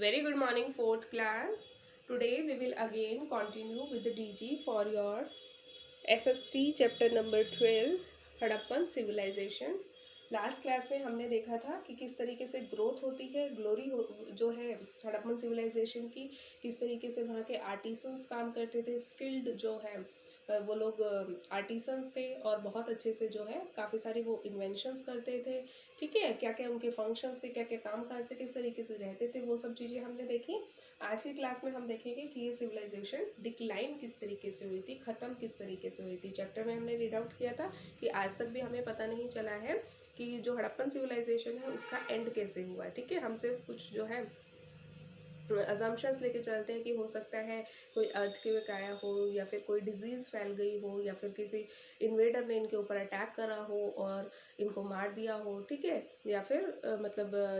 Very good morning, fourth class. Today we will again continue with the DG for your SST chapter number 12 Harappan civilization. Last class में हमने देखा था कि किस तरीके से ग्रोथ होती है ग्लोरी जो है हड़प्पन सिविलाइजेशन की, किस तरीके से वहाँ के आर्टिसंस काम करते थे, स्किल्ड जो है वो लोग आर्टिसंस थे और बहुत अच्छे से जो है काफ़ी सारी वो इन्वेंशंस करते थे। ठीक है, क्या क्या उनके फंक्शंस थे, क्या क्या काम काज थे, किस तरीके से रहते थे, वो सब चीज़ें हमने देखी। आज की क्लास में हम देखेंगे कि ये सिविलाइजेशन डिक्लाइन किस तरीके से हुई थी, ख़त्म किस तरीके से हुई थी। चैप्टर में हमने रीड आउट किया था कि आज तक भी हमें पता नहीं चला है कि जो हड़प्पन सिविलाइजेशन है उसका एंड कैसे हुआ है। ठीक है, हमसे कुछ जो है अजम्पशंस लेके चलते हैं कि हो सकता है कोई अर्थक्वेक आया हो, या फिर कोई डिजीज़ फैल गई हो, या फिर किसी इन्वेडर ने इनके ऊपर अटैक करा हो और इनको मार दिया हो। ठीक है, या फिर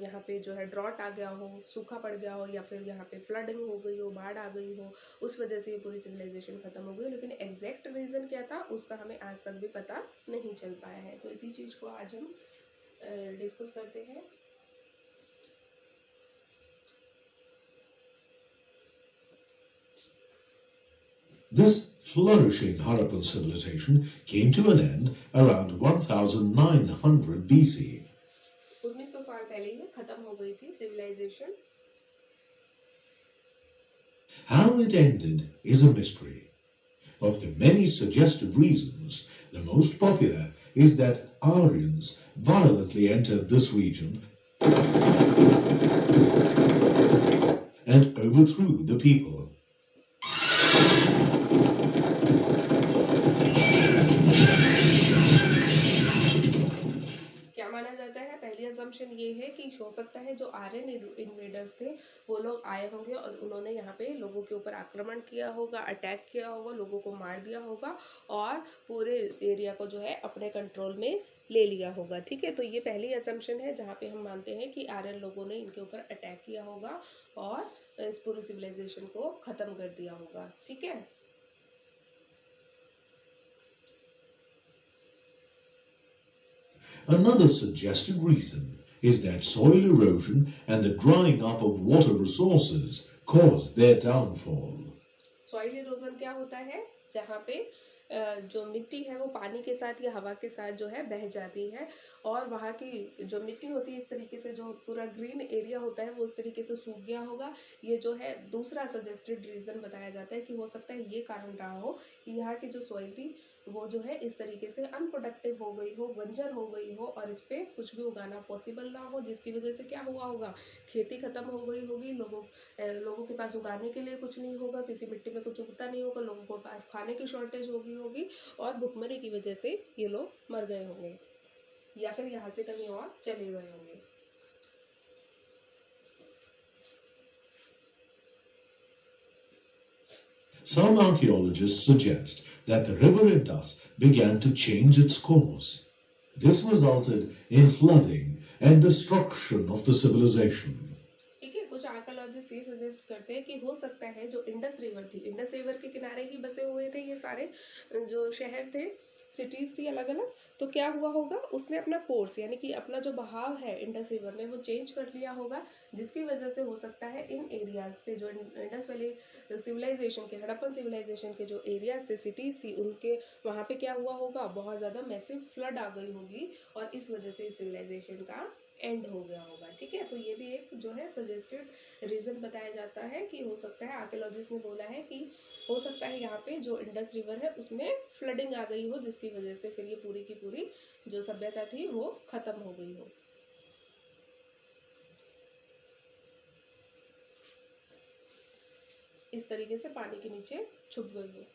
यहाँ पे जो है ड्रॉट आ गया हो, सूखा पड़ गया हो, या फिर यहाँ पे फ्लडिंग हो गई हो, बाढ़ आ गई हो, उस वजह से ये पूरी सिविलाइजेशन ख़त्म हो गई। लेकिन एग्जैक्ट रीज़न क्या था उसका हमें आज तक भी पता नहीं चल पाया है। तो इसी चीज़ को आज हम डिस्कस करते हैं। This flourishing Harappan civilization came to an end around 1900 BC. 1900 साल पहले ही खत्म हो गई थी civilisation. How it ended is a mystery. Of the many suggested reasons, the most popular is that Aryans violently entered this region and overthrew the people. क्या माना जाता है, पहली असम्पशन ये है कि हो सकता है जो आर्यन इन्वेडर्स थे वो लोग आए होंगे और उन्होंने यहाँ पे लोगों के ऊपर आक्रमण किया होगा, अटैक किया होगा, लोगों को मार दिया होगा और पूरे एरिया को जो है अपने कंट्रोल में ले लिया होगा। ठीक है, तो ये पहली असम्पशन है जहाँ पे हम मानते हैं कि आर्यन लोगों ने इनके ऊपर अटैक किया होगा और इस पूरी सिविलाइजेशन को ख़त्म कर दिया होगा। ठीक है, Another suggested reason is that soil erosion and the drying up of water resources caused their downfall. Soil erosion क्या होता है, जहाँ पे जो मिट्टी है वो पानी के साथ या हवा के साथ जो है बह जाती है और वहाँ की जो मिट्टी होती है इस तरीके से जो पूरा ग्रीन एरिया होता है वो इस तरीके से सूख गया होगा। ये जो है दूसरा सजेस्टेड रीज़न बताया जाता है कि हो सकता है ये कारण रहा हो कि यहाँ की जो सॉइल थी वो जो है इस तरीके से अनप्रोडक्टिव हो गई हो, बंजर हो गई हो और इस पर कुछ भी उगाना पॉसिबल ना हो, जिसकी वजह से क्या हुआ होगा, खेती ख़त्म हो गई होगी, लोगों के पास उगाने के लिए कुछ नहीं होगा क्योंकि मिट्टी में कुछ उगता नहीं होगा, लोगों के पास खाने की शॉर्टेज होगी और भुखमरी की वजह से ये लोग मर गए होंगे या फिर यहाँ से कहीं और चले गए होंगे। Some archaeologists suggest that the river Indus began to change its course. This resulted in flooding and destruction of the civilization. ठीक है, कुछ आर्कोलॉजिस्ट ये सजेस्ट करते हैं कि हो सकता है जो इंडस रिवर थी, इंडस रिवर के किनारे ही बसे हुए थे ये सारे जो शहर थे, सिटीज़ थी अलग अलग। तो क्या हुआ होगा, उसने अपना कोर्स यानी कि अपना जो बहाव है इंडस रिवर ने वो चेंज कर लिया होगा, जिसकी वजह से हो सकता है इन एरियाज़ पे जो इंडस वैली सिविलाइजेशन के, हड़प्पन सिविलाइजेशन के जो एरियाज थे, सिटीज़ थी, उनके वहाँ पे क्या हुआ होगा, बहुत ज़्यादा मैसिव फ्लड आ गई होगी और इस वजह से इस सिविलाइजेशन का एंड हो गया होगा। ठीक है, तो ये भी एक जो है सजेस्टेड रीज़न बताया जाता है कि हो सकता है, आर्कियोलॉजिस्ट ने बोला है कि हो सकता है यहाँ पे जो इंडस रिवर है उसमें फ्लडिंग आ गई हो, जिसकी वजह से फिर ये पूरी की पूरी जो सभ्यता थी वो ख़त्म हो गई हो, इस तरीके से पानी के नीचे छुप गई हो।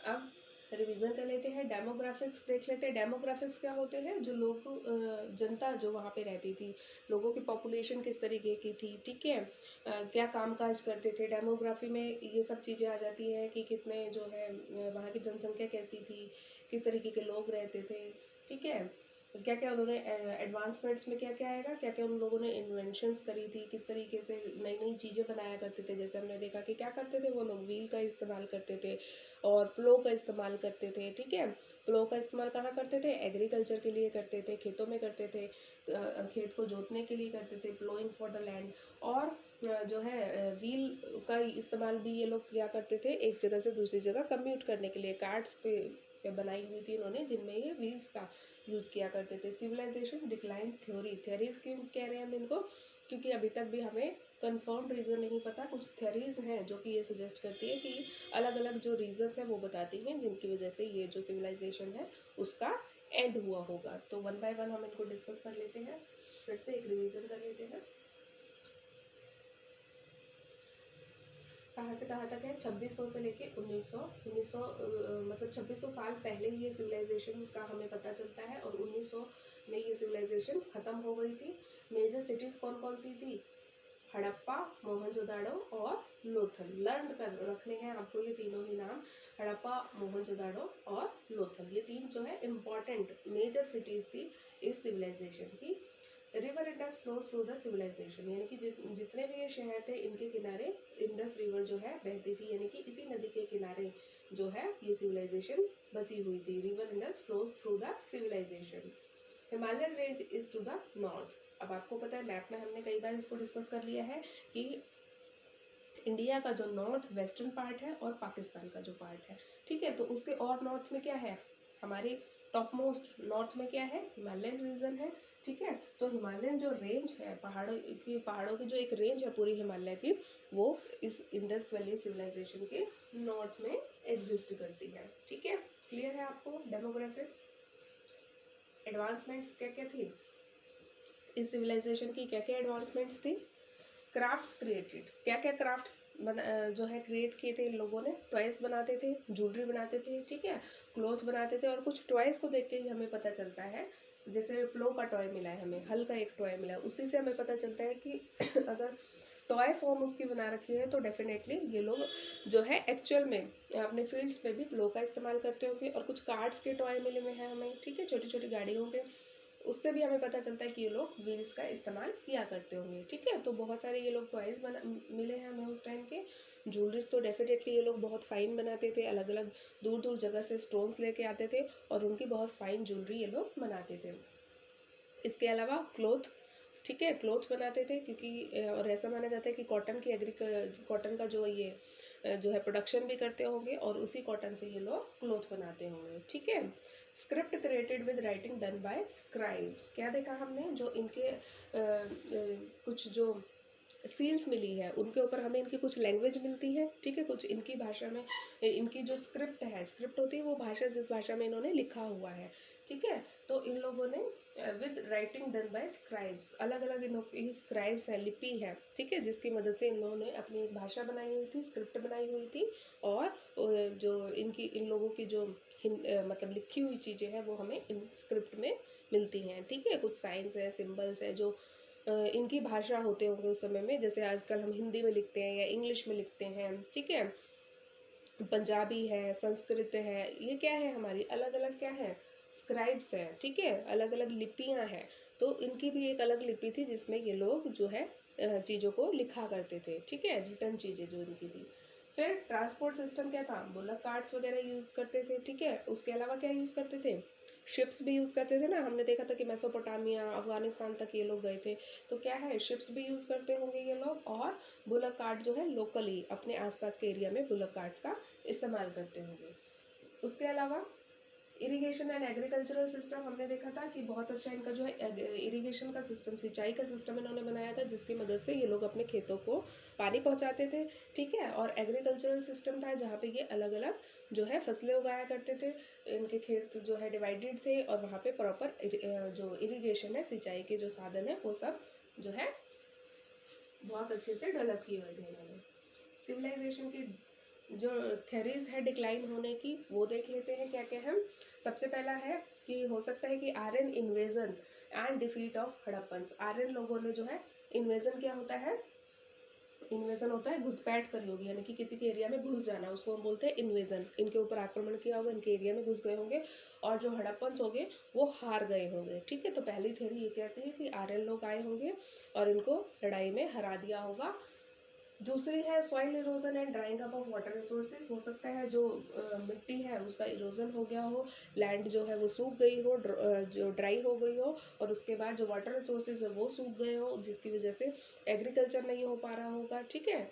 अब रिवीजन कर लेते हैं, डेमोग्राफिक्स देख लेते हैं। डेमोग्राफिक्स क्या होते हैं, जो लोग जनता जो वहाँ पे रहती थी, लोगों की पॉपुलेशन किस तरीके की थी, ठीक है, क्या कामकाज करते थे, डेमोग्राफी में ये सब चीज़ें आ जाती हैं कि कितने जो है वहाँ की जनसंख्या कैसी थी, किस तरीके के लोग रहते थे। ठीक है, क्या क्या उन्होंने एडवांसमेंट्स में क्या क्या आएगा, क्या क्या उन लोगों ने इन्वेंशंस करी थी, किस तरीके से नई नई चीज़ें बनाया करते थे। जैसे हमने देखा कि क्या करते थे वो लोग, व्हील का इस्तेमाल करते थे और प्लो का इस्तेमाल करते थे। ठीक है, प्लो का इस्तेमाल कहाँ करते थे, एग्रीकल्चर के लिए करते थे, खेतों में करते थे, खेत को जोतने के लिए करते थे, प्लोइंग फॉर द लैंड। और जो है व्हील का इस्तेमाल भी ये लोग क्या करते थे, एक जगह से दूसरी जगह कम्यूट करने के लिए। कार्ड्स के बनाई हुई थी इन्होंने जिनमें ये व्हील्स का यूज़ किया करते थे। सिविलाइजेशन डिक्लाइन थ्योरी, थ्योरीज क्यों कह रहे हैं हम इनको, क्योंकि अभी तक भी हमें कंफर्म रीज़न नहीं पता। कुछ थ्योरीज हैं जो कि ये सजेस्ट करती है कि अलग अलग जो रीजंस हैं वो बताती हैं जिनकी वजह से ये जो सिविलाइजेशन है उसका एंड हुआ होगा। तो वन बाय वन हम इनको डिस्कस कर लेते हैं, फिर से एक रिवीजन कर लेते हैं। कहाँ से कहाँ तक है, 2600 से लेके 1900 मतलब 2600 साल पहले ये सिविलाइजेशन का हमें पता चलता है, और 1900 में ये सिविलाइजेशन ख़त्म हो गई थी। मेजर सिटीज़ कौन कौन सी थी, हड़प्पा, मोहनजोदाड़ो और लोथल। लर्न कर रखने हैं आपको ये तीनों ही नाम, हड़प्पा, मोहनजोदाड़ो और लोथल। ये तीन जो है इम्पॉर्टेंट मेजर सिटीज़ थी इस सिविलाइजेशन की। River Indus flows through the civilization, यानी कि जितने भी ये शहर थे इनके किनारे इंडस रिवर जो है बहती थी, यानी कि इसी नदी के किनारे जो है ये सिविलाइजेशन बसी हुई थी। River Indus flows through the civilization. Himalayan range is to the north. अब आपको पता है मैप में हमने कई बार इसको डिस्कस कर लिया है कि इंडिया का जो नॉर्थ वेस्टर्न पार्ट है और पाकिस्तान का जो पार्ट है, ठीक है, तो उसके और नॉर्थ में क्या है, हमारे टॉप मोस्ट नॉर्थ में क्या है, हिमालयन रीजन है। ठीक है, तो हिमालयन जो रेंज है, पहाड़ों की जो एक रेंज है पूरी हिमालय की, वो इस इंडस वैली सिविलाइजेशन के नॉर्थ में एग्जिस्ट करती है। ठीक है, क्लियर है आपको। डेमोग्राफिक्स एडवांसमेंट्स क्या क्या थी इस सिविलाइजेशन की, क्या क्या एडवांसमेंट्स थी। क्राफ्ट्स क्रिएटेड, क्या क्या क्राफ्ट्स जो है क्रिएट किए थे इन लोगों ने, टॉयस बनाते थे, ज्वेलरी बनाते थे, ठीक है, क्लॉथ बनाते थे। और कुछ टॉयस को देख के ही हमें पता चलता है, जैसे प्लो का टॉय मिला है हमें, हल का एक टॉय मिला है, उसी से हमें पता चलता है कि अगर टॉय फॉर्म उसकी बना रखी है तो डेफिनेटली ये लोग जो है एक्चुअल में अपने फील्ड्स में भी प्लो का इस्तेमाल करते होंगे। और कुछ कार्ड्स के टॉय मिले हुए हैं हमें, ठीक है, छोटी छोटी गाड़ियों के, उससे भी हमें पता चलता है कि ये लोग व्हील्स का इस्तेमाल किया करते होंगे। ठीक है, तो बहुत सारे ये लोग टॉयज बना मिले हैं हमें उस टाइम के। ज्वेलरीज तो डेफिनेटली ये लोग बहुत फाइन बनाते थे, अलग अलग दूर दूर जगह से स्टोन्स लेके आते थे और उनकी बहुत फाइन ज्वेलरी ये लोग बनाते थे। इसके अलावा क्लोथ, ठीक है, क्लोथ बनाते थे, क्योंकि और ऐसा माना जाता है कि कॉटन का जो ये जो है प्रोडक्शन भी करते होंगे और उसी कॉटन से ये लोग क्लोथ बनाते होंगे। ठीक है, script created with writing done by scribes, क्या देखा हमने, जो इनके कुछ जो सील्स मिली है उनके ऊपर हमें इनकी कुछ लैंग्वेज मिलती है। ठीक है, कुछ इनकी भाषा में इनकी जो स्क्रिप्ट है, स्क्रिप्ट होती है वो भाषा जिस भाषा में इन्होंने लिखा हुआ है। ठीक है, तो इन लोगों ने with writing done by scribes, अलग अलग इन स्क्राइब्स है, लिपि है, ठीक है, जिसकी मदद से इन लोगों ने अपनी एक भाषा बनाई हुई थी, स्क्रिप्ट बनाई हुई थी। और जो इन लोगों की जो मतलब लिखी हुई चीज़ें हैं वो हमें इन स्क्रिप्ट में मिलती हैं। ठीक है, कुछ साइंस है, सिंबल्स है जो इनकी भाषा होते होंगे उस समय में, जैसे आजकल हम हिंदी में लिखते हैं या इंग्लिश में लिखते हैं। ठीक है, पंजाबी है, संस्कृत है, ये क्या है हमारी अलग अलग क्या है, स्क्राइब्स है। ठीक है, अलग अलग लिपियां हैं, तो इनकी भी एक अलग लिपि थी जिसमें ये लोग जो है चीज़ों को लिखा करते थे। ठीक है, रिटर्न चीज़ें जो इनकी थी। फिर ट्रांसपोर्ट सिस्टम क्या था, बुलक कार्ट्स वगैरह यूज़ करते थे। ठीक है, उसके अलावा क्या यूज़ करते थे, शिप्स भी यूज़ करते थे ना, हमने देखा था कि मेसोपोटामिया अफगानिस्तान तक ये लोग गए थे, तो क्या है शिप्स भी यूज़ करते होंगे ये लोग। और बुलक कार्ट जो है लोकली अपने आसपास के एरिया में बुलक कार्ट्स का इस्तेमाल करते होंगे। उसके अलावा इरिगेशन एंड एग्रीकल्चरल सिस्टम हमने देखा था कि बहुत अच्छा इनका जो है इरिगेशन का सिस्टम, सिंचाई का सिस्टम इन्होंने बनाया था, जिसकी मदद से ये लोग अपने खेतों को पानी पहुंचाते थे। ठीक है, और एग्रीकल्चरल सिस्टम था जहाँ पे ये अलग अलग जो है फसलें उगाया करते थे, इनके खेत जो है डिवाइडेड थे और वहाँ पे प्रॉपर जो इरिगेशन है, सिंचाई के जो साधन है वो सब जो है बहुत अच्छे से डेवलप किए हुए थे इन्होंने। सिविलाइजेशन की जो थ्योरीज है डिक्लाइन होने की वो देख लेते हैं क्या क्या है। सबसे पहला है कि हो सकता है कि Aryan invasion and defeat of Harappans, Aryan लोगों ने जो है, इन्वेजन क्या होता है, इन्वेजन होता है घुसपैठ करी होगी, यानी कि किसी के एरिया में घुस जाना, उसको हम बोलते हैं इन्वेजन। इनके ऊपर आक्रमण किया होगा, इनके एरिया में घुस गए होंगे और जो हड़प्पन्स होंगे वो हार गए होंगे। ठीक है, तो पहली थ्योरी ये कहती है कि आर्यन लोग आए होंगे और इनको लड़ाई में हरा दिया होगा। दूसरी है soil erosion and drawing up of water resources. हो सकता है जो मिट्टी है उसका इरोजन हो गया हो, लैंड जो है वो सूख गई हो, जो ड्राई हो गई हो, और उसके बाद जो वाटर रिसोर्सेज है वो सूख गए हो, जिसकी वजह से एग्रीकल्चर नहीं हो पा रहा होगा। ठीक है,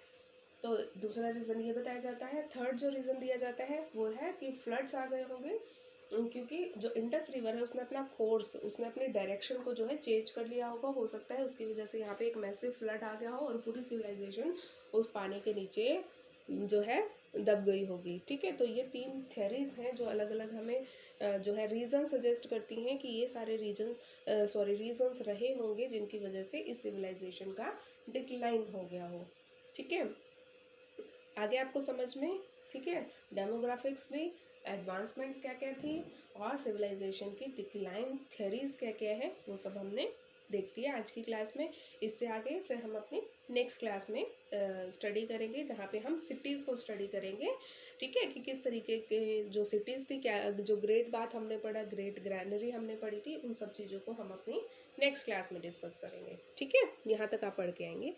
तो दूसरा रीज़न ये बताया जाता है। थर्ड जो रीज़न दिया जाता है वो है कि फ्लड्स आ गए होंगे, क्योंकि जो इंडस रिवर है उसने अपना कोर्स, उसने अपनी डायरेक्शन को जो है चेंज कर लिया होगा। हो सकता है उसकी वजह से यहाँ पे एक मैसिव फ्लड आ गया हो और पूरी सिविलाइजेशन उस पानी के नीचे जो है दब गई होगी। ठीक है, तो ये 3 थ्योरीज हैं जो अलग अलग हमें जो है रीज़न सजेस्ट करती हैं कि ये सारे रीजंस रहे होंगे जिनकी वजह से इस सिविलाइजेशन का डिक्लाइन हो गया हो। ठीक है, आगे आपको समझ में। ठीक है, डेमोग्राफिक्स में एडवांसमेंट्स क्या क्या थी और सिविलाइजेशन की डिक्लाइन थ्योरीज क्या क्या है वो सब हमने देख लिया आज की क्लास में। इससे आगे फिर हम अपनी नेक्स्ट क्लास में स्टडी करेंगे, जहाँ पे हम सिटीज़ को स्टडी करेंगे। ठीक है, कि किस तरीके के जो सिटीज़ थी, क्या जो ग्रेट बात हमने पढ़ा, ग्रेट ग्रैनरी हमने पढ़ी थी, उन सब चीज़ों को हम अपनी नेक्स्ट क्लास में डिस्कस करेंगे। ठीक है, यहाँ तक आप पढ़ के आएंगे।